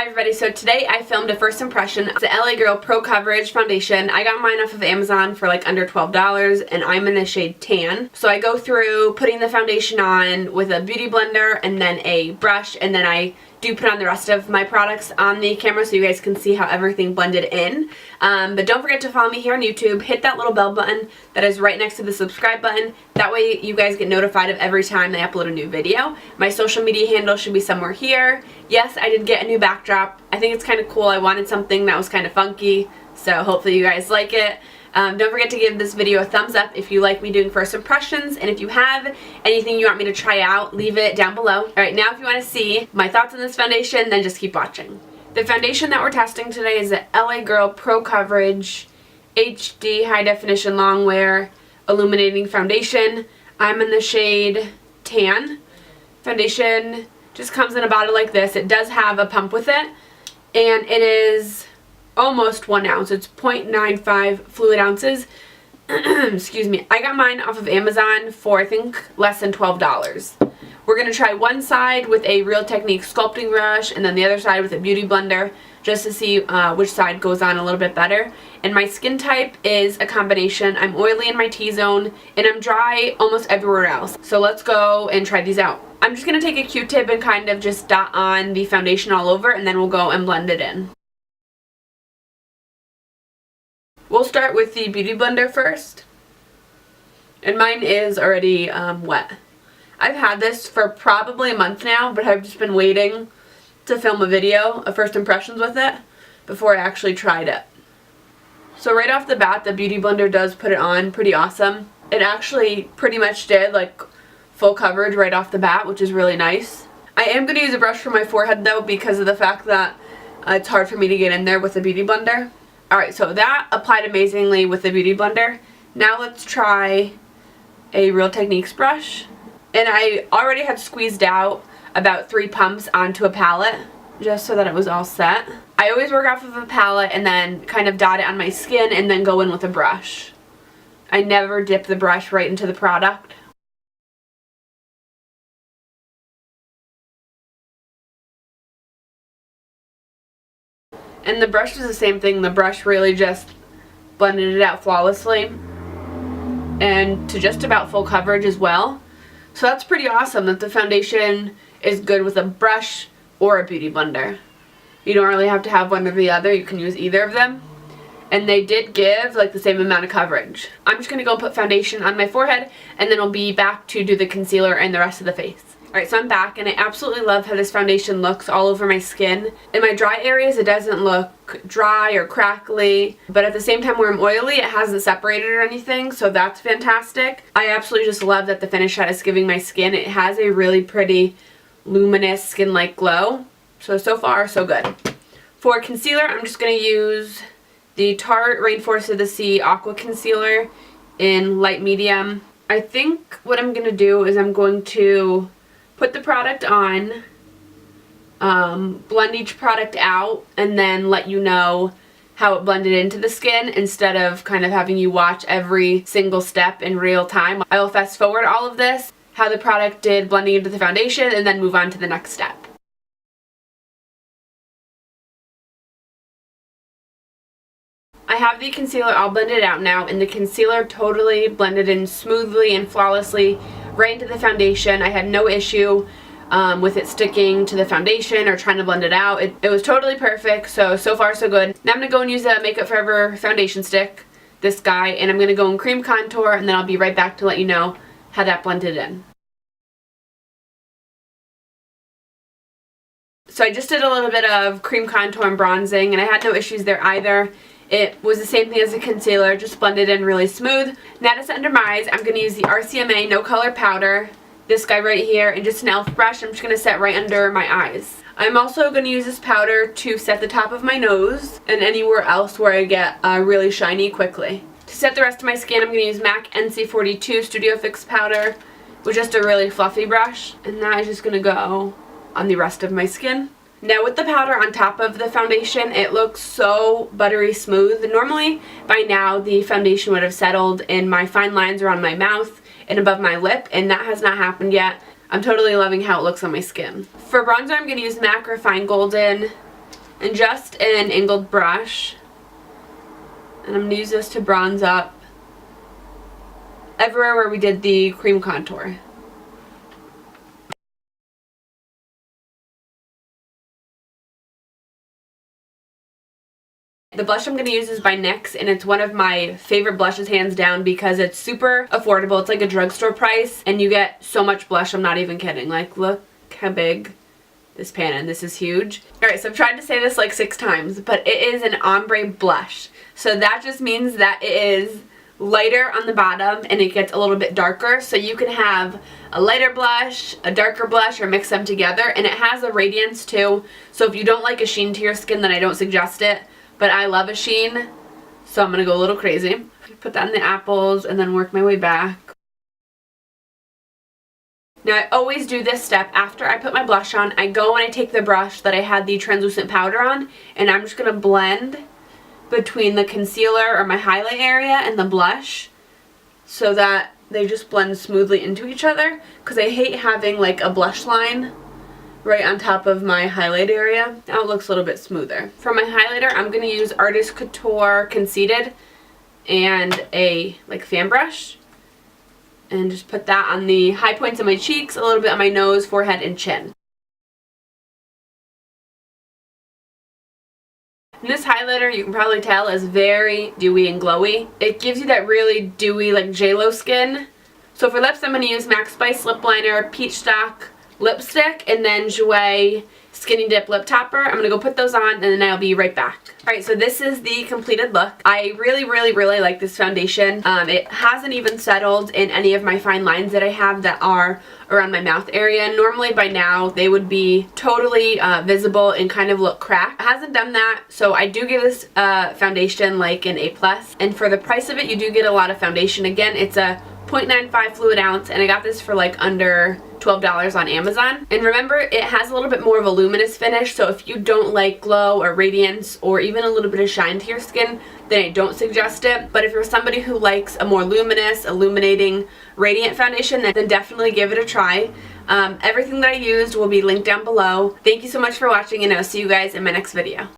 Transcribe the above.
Hi everybody, so today I filmed a first impression. It's the LA Girl Pro Coverage Foundation. I got mine off of Amazon for like under $12 and I'm in the shade Tan. So I go through putting the foundation on with a beauty blender and then a brush, and then I do put on the rest of my products on the camera so you guys can see how everything blended in. But don't forget to follow me here on YouTube. Hit that little bell button that is right next to the subscribe button. That way you guys get notified of every time I upload a new video. My social media handle should be somewhere here. Yes, I did get a new backdrop. I think it's kind of cool. I wanted something that was kind of funky, so hopefully you guys like it. Don't forget to give this video a thumbs up if you like me doing first impressions, and if you have anything you want me to try out, leave it down below. Alright, now if you want to see my thoughts on this foundation, then just keep watching. The foundation that we're testing today is the LA Girl Pro Coverage HD High Definition Long Wear Illuminating Foundation. I'm in the shade Tan. Foundation just comes in a bottle like this. It does have a pump with it, and it is almost 1 ounce. It's 0.95 fluid ounces. Excuse me. I got mine off of Amazon for I think less than $12. We're going to try one side with a Real Technique sculpting brush and then the other side with a beauty blender just to see which side goes on a little bit better. And my skin type is a combination. I'm oily in my T-zone and I'm dry almost everywhere else. So let's go and try these out. I'm just going to take a Q-tip and kind of just dot on the foundation all over, and then we'll go and blend it in. We'll start with the beauty blender first, and mine is already wet. I've had this for probably a month now, but I've just been waiting to film a video of first impressions with it before I actually tried it. So right off the bat, the beauty blender does put it on pretty awesome. It actually pretty much did like full coverage right off the bat, which is really nice. I am going to use a brush for my forehead though because of the fact that it's hard for me to get in there with the beauty blender. Alright, so that applied amazingly with the beauty blender. Now let's try a Real Techniques brush. And I already had squeezed out about 3 pumps onto a palette just so that it was all set. I always work off of a palette and then kind of dot it on my skin and then go in with a brush. I never dip the brush right into the product. And the brush was the same thing. The brush really just blended it out flawlessly and to just about full coverage as well. So that's pretty awesome that the foundation is good with a brush or a beauty blender. You don't really have to have one or the other. You can use either of them. And they did give like the same amount of coverage. I'm just going to go put foundation on my forehead, and then I'll be back to do the concealer and the rest of the face. Alright, so I'm back, and I absolutely love how this foundation looks all over my skin. In my dry areas, it doesn't look dry or crackly, but at the same time where I'm oily, it hasn't separated or anything, so that's fantastic. I absolutely just love that the finish that it's giving my skin. It has a really pretty, luminous, skin-like glow. So far, so good. For concealer, I'm just going to use the Tarte Rainforest of the Sea Aqua Concealer in light medium. I think what I'm going to do is I'm going to put the product on, blend each product out, and then let you know how it blended into the skin instead of kind of having you watch every single step in real time. I will fast forward all of this, how the product did blending into the foundation, and then move on to the next step. I have the concealer all blended out now, and the concealer totally blended in smoothly and flawlessly right into the foundation. I had no issue with it sticking to the foundation or trying to blend it out. It was totally perfect, so far so good. Now I'm going to go and use a Makeup Forever foundation stick, this guy, and I'm going to go and cream contour, and then I'll be right back to let you know how that blended in. So I just did a little bit of cream contour and bronzing, and I had no issues there either. It was the same thing as the concealer, just blended in really smooth. Now to set under my eyes, I'm going to use the RCMA No Color Powder, this guy right here, and just an e.l.f. brush. I'm just going to set right under my eyes. I'm also going to use this powder to set the top of my nose and anywhere else where I get really shiny quickly. To set the rest of my skin, I'm going to use MAC NC42 Studio Fix Powder with just a really fluffy brush, and that is just going to go on the rest of my skin. Now with the powder on top of the foundation, it looks so buttery smooth. Normally, by now, the foundation would have settled in my fine lines around my mouth and above my lip, and that has not happened yet. I'm totally loving how it looks on my skin. For bronzer, I'm going to use MAC Refined Golden and just an angled brush. And I'm going to use this to bronze up everywhere where we did the cream contour. The blush I'm going to use is by NYX, and it's one of my favorite blushes hands down because it's super affordable. It's like a drugstore price, and you get so much blush, I'm not even kidding. Like, look how big this pan is. This is huge. Alright, so I've tried to say this like 6 times, but it is an ombre blush. So that just means that it is lighter on the bottom and it gets a little bit darker. So you can have a lighter blush, a darker blush, or mix them together. And it has a radiance too. So if you don't like a sheen to your skin, then I don't suggest it. But I love a sheen, so I'm going to go a little crazy. Put that in the apples and then work my way back. Now I always do this step after I put my blush on. I go and I take the brush that I had the translucent powder on, and I'm just going to blend between the concealer or my highlight area and the blush so that they just blend smoothly into each other, because I hate having like a blush line right on top of my highlight area. Now it looks a little bit smoother. For my highlighter, I'm going to use Artist Couture Conceited and a like fan brush, and just put that on the high points of my cheeks, a little bit on my nose, forehead, and chin. And this highlighter, you can probably tell, is very dewy and glowy. It gives you that really dewy, like J-Lo skin. So for lips, I'm going to use MAC Spice Lipliner, Peachstock Lipstick, and then Jouer Skinny Dip Lip Topper. I'm going to go put those on, and then I'll be right back. Alright, so this is the completed look. I really like this foundation. It hasn't even settled in any of my fine lines that I have that are around my mouth area. Normally by now they would be totally visible and kind of look cracked. It hasn't done that, so I do give this foundation like an A+. And for the price of it, you do get a lot of foundation. Again, it's a 0.95 fluid ounce, and I got this for like under $12 on Amazon. And remember, it has a little bit more of a luminous finish, so if you don't like glow or radiance or even a little bit of shine to your skin, then I don't suggest it. But if you're somebody who likes a more luminous, illuminating, radiant foundation, then definitely give it a try. Everything that I used will be linked down below. Thank you so much for watching, and I'll see you guys in my next video.